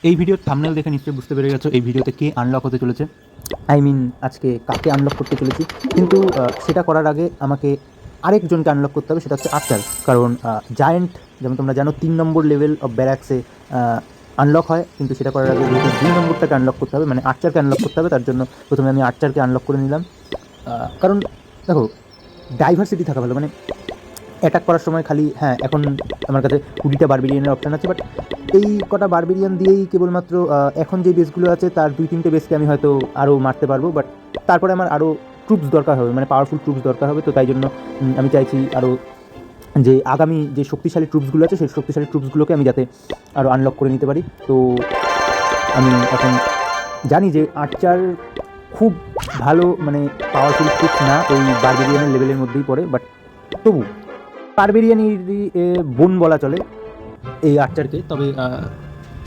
এই ভিডিওর থাম্বনেল দেখে নিশ্চয়ই বুঝতে পেরে গেছো এই ভিডিওতে কে আনলক হতে চলেছে। আজকে কাকে আনলক করতে চলেছি, কিন্তু সেটা করার আগে আমাকে আরেকজনকে আনলক করতে হবে, সেটা হচ্ছে আর্চার। কারণ জায়েন্ট, যেমন তোমরা জানো, 3 নম্বর লেভেল অফ ব্যারাক্সে আনলক হয়, কিন্তু সেটা করার আগে যেহেতু 2 নম্বরটাকে আনলক করতে হবে, মানে আর্চারকে আনলক করতে হবে, তার জন্য প্রথমে আমি আর্চারকে আনলক করে নিলাম। কারণ দেখো, ডাইভার্সিটি থাকা ভালো, মানে অ্যাটাক করার সময় খালি এখন আমার কাছে 20টা বারবেরিয়ানের অপশান আছে, বাট এই কটা বারবেরিয়ান দিয়েই কেবলমাত্র এখন যে বেসগুলো আছে তার 2-3টে বেসকে আমি হয়তো আরও মারতে পারবো, বাট তারপরে আমার আরও ট্রুপস দরকার হবে, মানে পাওয়ারফুল ট্রুপস দরকার হবে। তো তাই জন্য আমি চাইছি আরও যে আগামী যে শক্তিশালী ট্রুপসগুলো আছে সেই শক্তিশালী ট্রুপসগুলোকে আমি যাতে আরও আনলক করে নিতে পারি। তো আমি এখন জানি যে আর্চার খুব ভালো, মানে পাওয়ারফুল ট্রুপস না, ওই বারবেরিয়ানের লেভেলের মধ্যেই পড়ে, বাট তবু বারবেরিয়ানেরই বোন বলা চলে এই আর্চারকে। তবে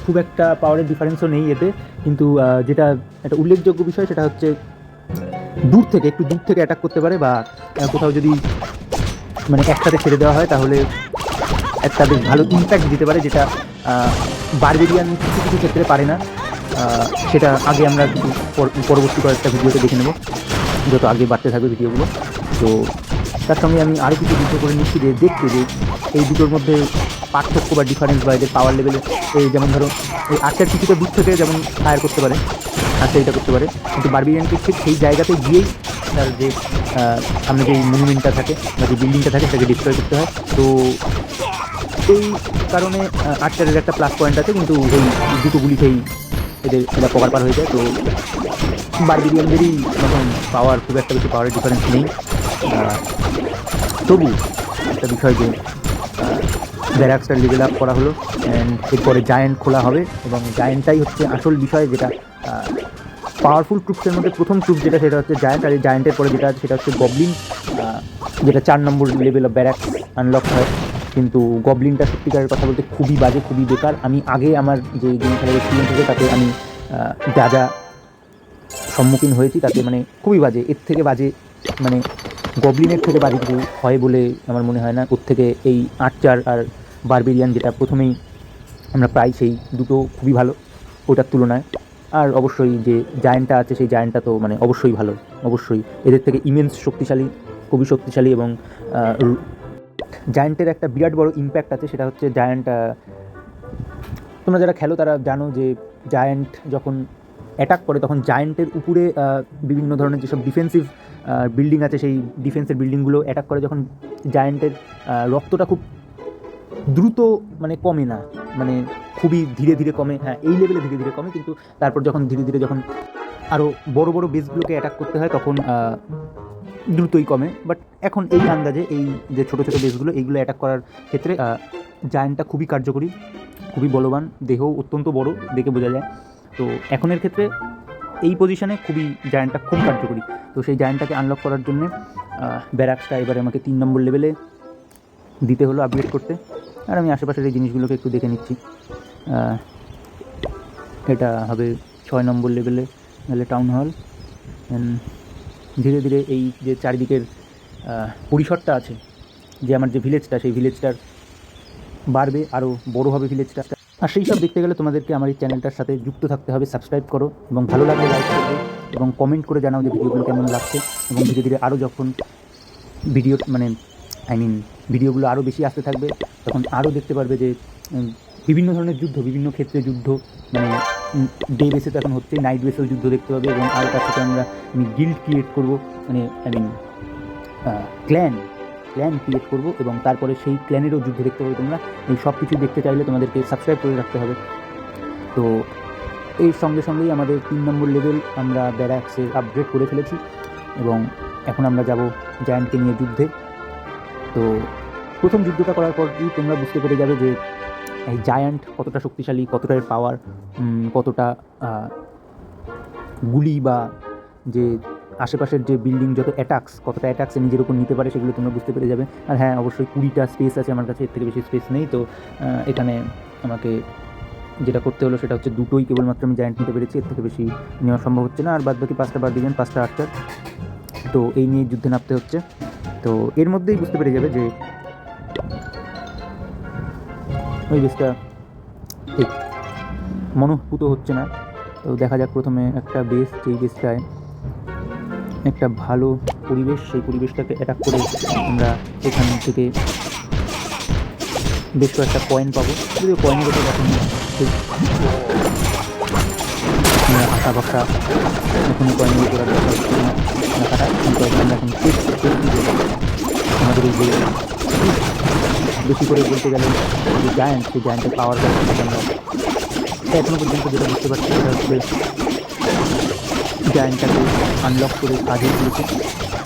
খুব একটা পাওয়ারের ডিফারেন্সও নেই এতে, কিন্তু যেটা একটা উল্লেখযোগ্য বিষয় সেটা হচ্ছে একটু দূর থেকে অ্যাটাক করতে পারে, বা কোথাও যদি মানে একসাথে ছেড়ে দেওয়া হয় তাহলে একটা বেশ ভালো ইম্প্যাক্ট দিতে পারে, যেটা বারবেরিয়ান কিছু কিছু ক্ষেত্রে পারে না। সেটা আগে আমরা কিছু পরবর্তী কয়েকটা ভিডিওতে দেখে নেব, যত আগে বাড়তে থাকবে ভিডিওগুলো। তো তার সঙ্গে আমি আরও কিছু যুদ্ধ করে নিচ্ছি যে দেখতে যে এই দুটোর মধ্যে পার্থক্য বা ডিফারেন্স বা এদের পাওয়ার লেভেলে। এই যেমন ধরো, এই আর্চার কিছুটা দূর থেকে যেমন ফায়ার করতে পারে, আর্চার এটা করতে পারে, কিন্তু বারবেরিয়ানকে ঠিক সেই জায়গাতে গিয়েই তার যে সামনে যে মনুমেন্টটা থাকে বা যে বিল্ডিংটা থাকে সেটাকে ডিস্ট্রয় করতে হয়। তো এই কারণে আর্চারের একটা প্লাস পয়েন্ট আছে, কিন্তু ওই দুটো গুলিতেই এরা পকার পার হয়ে যায়। তো বারবেরিয়ানদেরই তখন পাওয়ার, খুব একটা বেশি পাওয়ারের ডিফারেন্স নেই। তবু একটা বিষয় যে ব্যারাক্সটা লেভেল আপ করা হলো, অ্যান্ড এরপরে জায়েন্ট খোলা হবে, এবং জায়েন্টটাই হচ্ছে আসল বিষয়, যেটা পাওয়ারফুল ট্রুপসের মধ্যে প্রথম ট্রুপ যেটা সেটা হচ্ছে জায়েন্ট, আর এই জায়েন্টের পরে যেটা আছে সেটা হচ্ছে গবলিন, যেটা 4 নম্বর লেভেল অফ ব্যারাক্স আনলক হয়। কিন্তু গবলিনটা সত্যিকারের কথা বলতে খুবই বাজে, খুবই বেকার। আমি আগে আমার যে গেম খেলার এক্সপিরিয়েন্স আছে তাতে আমি যা যা সম্মুখীন হয়েছি তাতে মানে খুবই বাজে, এর থেকে বাজে, মানে গবলিনের থেকে বাজে কিছু হয় বলে আমার মনে হয় না। ওর থেকে এই আর্চার আর বারবেরিয়ান যেটা প্রথমেই আমরা পাই, সেই দুটো খুবই ভালো ওটার তুলনায়। আর অবশ্যই যে জায়েন্টটা আছে সেই জায়েন্টটা তো মানে অবশ্যই ভালো, অবশ্যই এদের থেকে ইমেন্স শক্তিশালী, খুবই শক্তিশালী। এবং জায়েন্টের একটা বিরাট বড় ইম্প্যাক্ট আছে, সেটা হচ্ছে জায়েন্ট, তোমরা যারা খেলো তারা জানো যে জায়েন্ট যখন অ্যাটাক করে তখন জায়েন্টের উপরে বিভিন্ন ধরনের যেসব ডিফেন্সিভ বিল্ডিং আছে সেই ডিফেন্সের বিল্ডিংগুলো অ্যাটাক করে, যখন জায়েন্টের রক্তটা খুব দ্রুত মানে কমে না, মানে খুবই ধীরে ধীরে কমে। এই লেভেলে ধীরে ধীরে কমে, কিন্তু তারপর যখন ধীরে ধীরে যখন আরও বড় বড় বেসগুলোকে অ্যাটাক করতে হয় তখন দ্রুতই কমে। বাট এখন এই আন্দাজে এই যে ছোটো ছোটো বেসগুলো, এইগুলো অ্যাটাক করার ক্ষেত্রে জায়েন্টটা খুবই কার্যকরী, খুবই বলবান, দেহ অত্যন্ত বড়, দেখে বোঝা যায়। তো এখনের ক্ষেত্রে এই পজিশনে খুবই জায়েন্টটা খুব কার্যকরী। তো সেই জায়েন্টটাকে আনলক করার জন্য ব্যারাক্সটা এবারে আমাকে 3 নম্বর লেভেলে দিতে হলো আপগ্রেড করতে। আর আমি আশেপাশের এই জিনিসগুলোকে একটু দেখে নিচ্ছি। এটা হবে 6 নম্বর লেভেলে, নাহলে টাউন হল। ধীরে ধীরে এই যে চারিদিকের পরিসরটা আছে, যে আমার যে ভিলেজটা, সেই ভিলেজটার বাড়বে, আরও বড়ো হবে ভিলেজটা। আর সেই সব দেখতে গেলে তোমাদেরকে আমার এই চ্যানেলটার সাথে যুক্ত থাকতে হবে, সাবস্ক্রাইব করো, এবং ভালো লাগলে লাইক করবে, এবং কমেন্ট করে জানাও যে ভিডিওগুলো কেমন লাগছে। এবং ধীরে ধীরে আরও যখন ভিডিওগুলো আরও বেশি আসতে থাকবে, তখন আরও দেখতে পারবে যে বিভিন্ন ধরনের যুদ্ধ, বিভিন্ন ক্ষেত্রে যুদ্ধ, মানে ডে বেসে তো এখন হচ্ছে, নাইট বেসেও যুদ্ধ দেখতে পাবে। এবং আর তার সাথে আমি গিল্ড ক্রিয়েট করবো, মানে ক্ল্যান ক্রিয়েট করবো, এবং তারপরে সেই ক্ল্যানেরও যুদ্ধ দেখতে পাবে তোমরা। এই সব কিছু দেখতে চাইলে তোমাদেরকে সাবস্ক্রাইব করে রাখতে হবে। তো এর সঙ্গে সঙ্গেই আমাদের 3 নম্বর লেভেল আমরা ব্যারাক্সে আপগ্রেড করে ফেলেছি, এবং এখন আমরা যাব জায়ান্টকে নিয়ে যুদ্ধে। তো প্রথম যুদ্ধটা করার পরই তোমরা বুঝতে পেরে যাবে যে এই জায়ান্ট কতটা শক্তিশালী, কতটা এর পাওয়ার, কতটা গুলি বা যে আশেপাশের যে বিল্ডিং যত কতটা অ্যাটাক্সে নিজের উপর নিতে পারে সেগুলো তোমরা বুঝতে পেরে যাবে। আর অবশ্যই 20টা স্পেস আছে আমার কাছে, এর থেকে বেশি স্পেস নেই। তো এখানে আমাকে যেটা করতে হলো সেটা হচ্ছে দুটোই কেবলমাত্র আমি জায়ান্ট নিতে পেরেছি, এর থেকে বেশি নেওয়া সম্ভব হচ্ছে না। আর বাদ বাকি 5টা বারবেরিয়ান, 5টা আর্চার, তো এই নিয়ে যুদ্ধে নামতে হচ্ছে। তো এর মধ্যেই বুঝতে পেরে যাবে যে ওই বেসটা ঠিক মনোভূত হচ্ছে না। তো দেখা যাক, প্রথমে একটা বেস, যেই বেসটায় একটা ভালো পরিবেশ, সেই পরিবেশটাকে অ্যাটাক করে আমরা এখান থেকে বেশ কয়েকটা কয়েন পাবো। যদিও কয়েনের ওপর এখন আঁকা বাঁকা এখনই কয়েনের উপর আর দেখা হচ্ছে না রাখাটা, কিন্তু আমরা এখন আমাদের এই যে বেশি করে বলতে গেলে যে জায়ান্ট, সেই জায়ান্টের পাওয়ার আমরা এখনো পর্যন্ত যেটা বুঝতে পারছি সেটা হচ্ছে জায়ান্টটাকে আনলক করে কাজে দিয়েছে।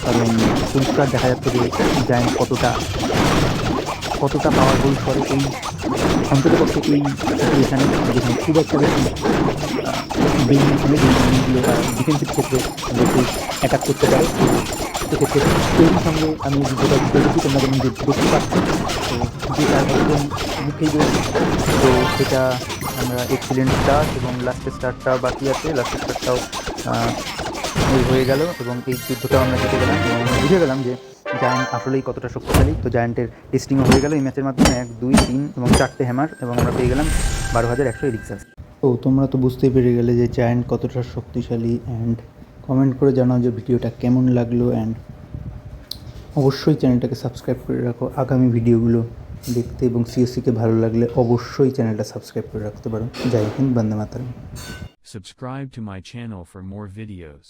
কারণ পরিষ্কার দেখা যাচ্ছে যে জায়ান্ট কতটা পাওয়ারফুল করে এই অন্ততপক্ষে এই সিচুয়েশানে, যেখানে খুব একটা বেশি বিল্ডিংগুলো ডিফেন্সিভ ক্ষেত্রে বেশি অ্যাটাক করতে পারে। সেক্ষেত্রে এরই সঙ্গে আমি যেটা দেখেছি, তোমরা যেমন দেখতে পাচ্ছ, তো যেটা একদম মুখেই রয়েছে, তো সেটা আমরা এক্সিলেন্ট স্টার এবং লাস্টের স্টারটা বাকি আছে, লাস্টের স্টারটাও হয়ে গেল এবং এই যুদ্ধটাও আমরা জিতে গেলাম এবং আমরা বুঝে গেলাম যে জায়ান্ট আসলেই কতটা শক্তিশালী। তো জায়ান্টের টেস্টিংও হয়ে গেল এই ম্যাচের মাধ্যমে, 1, 2, 3 এবং 4টে হ্যামার, এবং আমরা পেয়ে গেলাম 12,100 এলিক্সার। তো তোমরা তো বুঝতেই পেরে গেলে যে জায়ান্ট কতটা শক্তিশালী। অ্যান্ড কমেন্ট করে জানাও যে ভিডিওটা কেমন লাগলো, অ্যান্ড অবশ্যই চ্যানেলটাকে সাবস্ক্রাইব করে রাখো আগামী ভিডিওগুলো দেখতে, এবং সিএসসিকে ভালো লাগলে অবশ্যই চ্যানেলটা সাবস্ক্রাইব করে রাখতে পারো। জয় হিন্দ, বন্দে মাতরম। Subscribe to my channel for more videos.